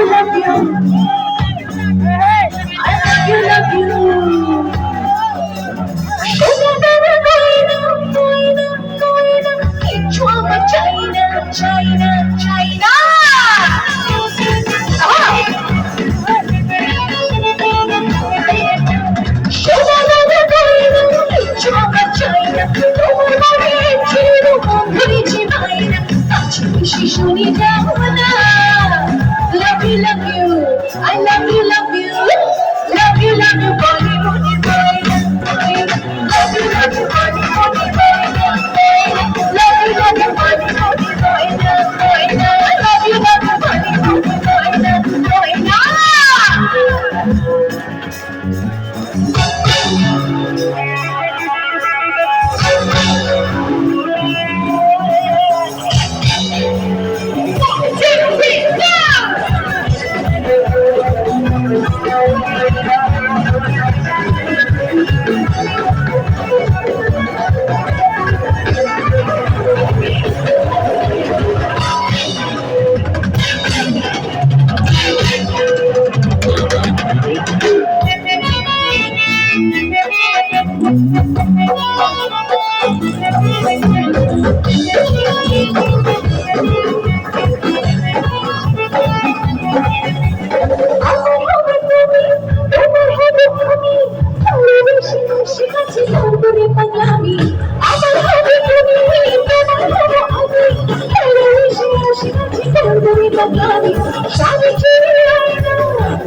love you. I love you, love you. China, China, China. শুনি যাও না love you love you I love you love you love you love you body body body love you love you body body body love you love you body body body love you love you body body body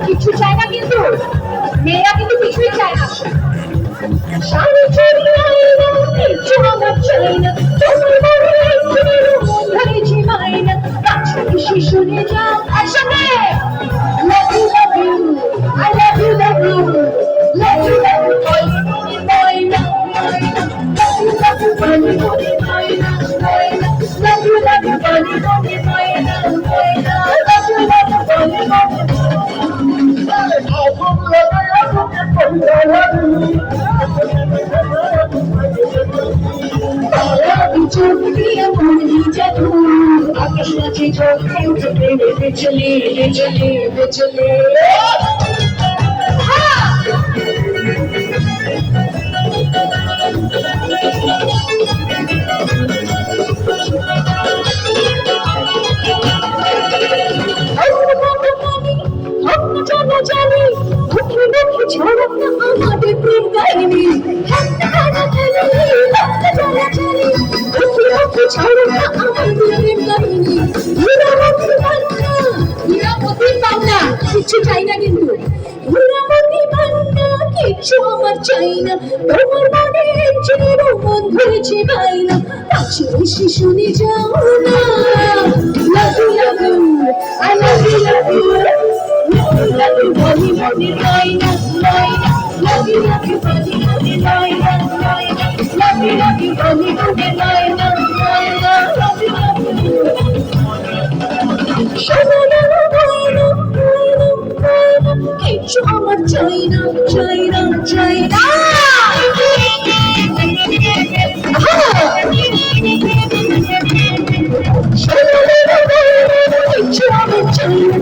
কিছু চায় না কিন্তু মেয়েরা কিন্তু কিছুই চায় না শাড়ি চুড়ি কিছু আমার চাই না তোমার মনে জীবাই না কাছে শুনে যাও একসাথে love you love you I love you love you love you love you boy love you love you boy love you love you boy love you चले चले चले কিছু চাই না কিন্তু কিছু আমার চাই না তোমার মনে চির মন ধরেছে ভাই না কাছে এসে শুনে যাও না love you love you I love you love you love you body body love you love you body body love you love you body body love you কিছু আমার চাই না চাই না চাই না কিছু আমার চাই না